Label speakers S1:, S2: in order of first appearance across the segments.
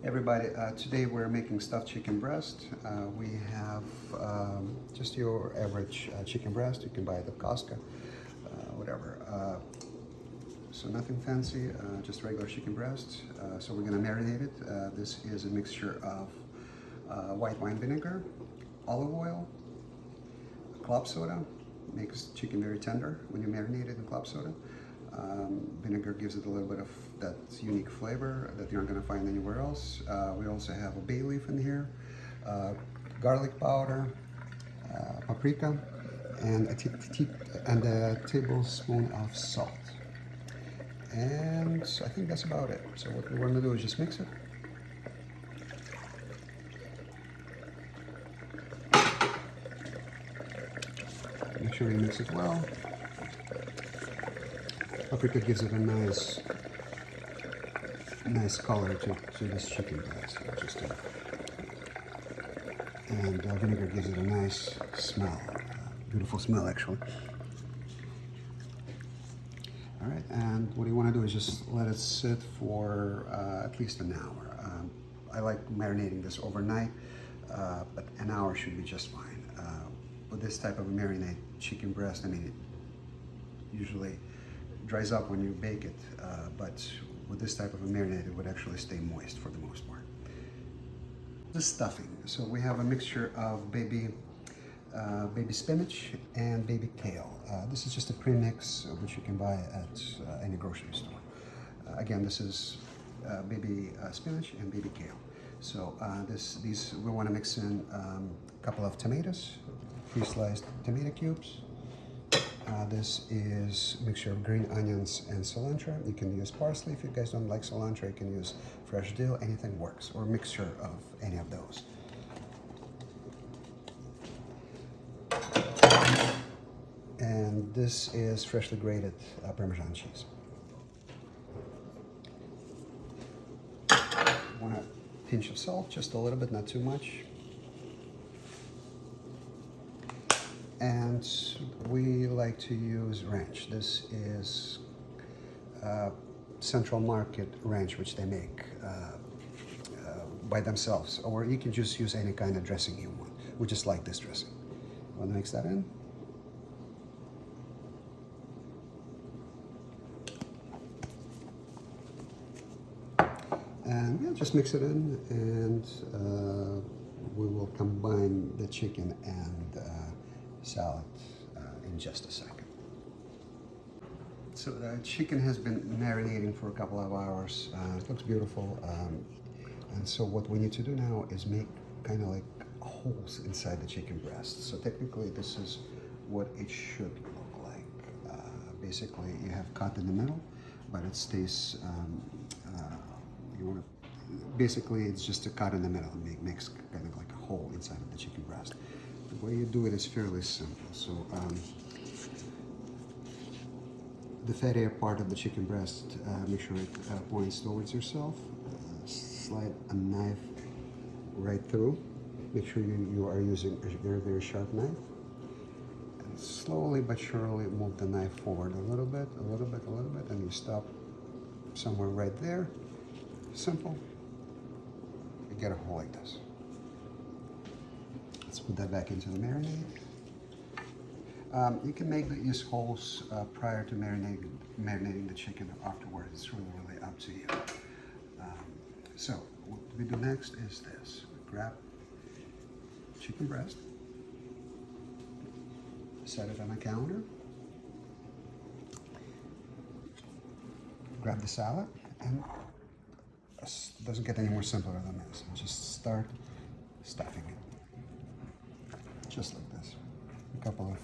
S1: Everybody, today we're making stuffed chicken breast. We have just your average chicken breast. You can buy it at Costco, whatever. So nothing fancy, just regular chicken breast. So we're gonna marinate it. This is a mixture of white wine vinegar, olive oil, club soda. Makes chicken very tender when you marinate it in club soda. Vinegar gives it a little bit of that unique flavor that you're not going to find anywhere else. We also have a bay leaf in here, garlic powder, paprika, and a tablespoon of salt. And I think that's about it. So what we want to do is just mix it. Make sure you mix it well. Paprika gives it a nice color to this chicken breast. And vinegar gives it a nice smell, beautiful smell actually. All right, and what you want to do is just let it sit for at least an hour. I like marinating this overnight, but an hour should be just fine. With this type of marinade, chicken breast, I mean, it usually dries up when you bake it, but with this type of a marinade, it would actually stay moist for the most part. The stuffing. So we have a mixture of baby spinach and baby kale. This is just a premix which you can buy at any grocery store. Again, this is baby spinach and baby kale. So these we want to mix in a couple of tomatoes, pre-sliced tomato cubes. This is a mixture of green onions and cilantro. You can use parsley if you guys don't like cilantro. You can use fresh dill. Anything works, or a mixture of any of those. And this is freshly grated Parmesan cheese. Want a pinch of salt, just a little bit, not too much. And we like to use ranch. This is Central Market ranch, which they make by themselves. Or you can just use any kind of dressing you want. We just like this dressing. Want to mix that in? And yeah, just mix it in, and we will combine the chicken and salad in just a second. So the chicken has been marinating for a couple of hours. It looks beautiful. And so what we need to do now is make kind of like holes inside the chicken breast. So technically this is what it should look like. Basically you have cut in the middle, but it stays, basically it's just a cut in the middle. It makes kind of like a hole inside of the chicken breast. The way you do it is fairly simple. So the fattier part of the chicken breast, make sure it points towards yourself. Slide a knife right through. Make sure you are using a very, very sharp knife. And slowly but surely move the knife forward a little bit, and you stop somewhere right there. Simple. You get a hole like this. Let's put that back into the marinade. You can make these holes prior to marinating the chicken afterwards. It's really, really up to you. So what we do next is this. We grab chicken breast, set it on a counter, grab the salad, and it doesn't get any more simpler than this. And just start stuffing it. Just like this. A couple of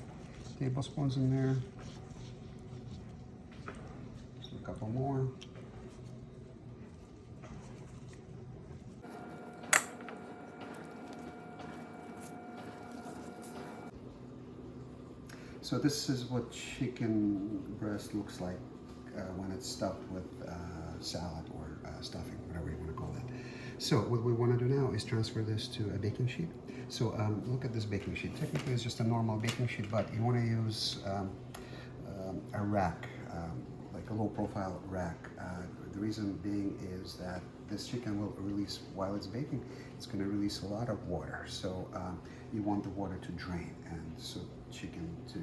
S1: tablespoons in there. Just a couple more. So this is what chicken breast looks like when it's stuffed with salad or stuffing, whatever you want to call it. So what we want to do now is transfer this to a baking sheet. So look at this baking sheet. Technically it's just a normal baking sheet, but you want to use a rack, like a low profile rack. The reason being is that this chicken will release, while it's baking, it's going to release a lot of water. So you want the water to drain, and so chicken to,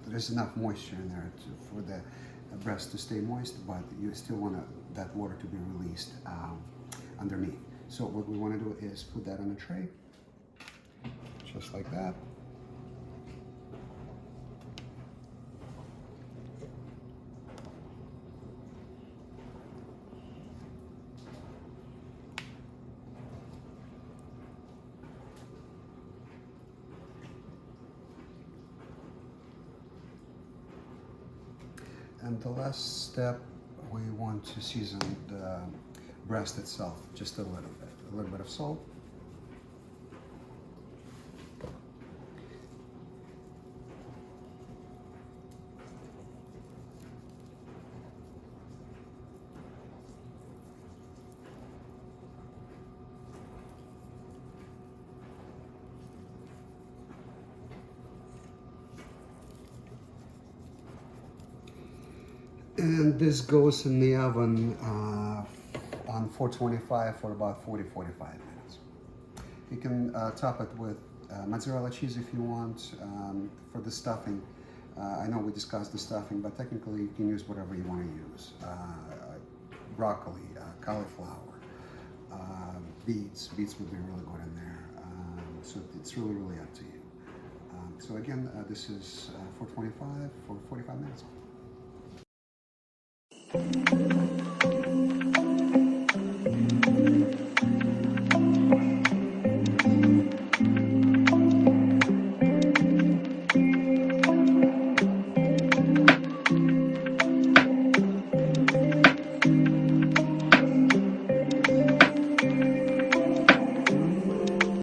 S1: there's enough moisture in there for the breast to stay moist, but you still want that water to be released underneath. So what we want to do is put that on a tray, just like that. And the last step, we want to season the breast itself just a little bit of salt. And this goes in the oven on 425 for about 40-45 minutes. You can top it with mozzarella cheese if you want. For the stuffing, I know we discussed the stuffing, but technically you can use whatever you want to use. Broccoli, cauliflower, beets. Beets would be really good in there. So it's really up to you. So again, this is 425 for 45 minutes.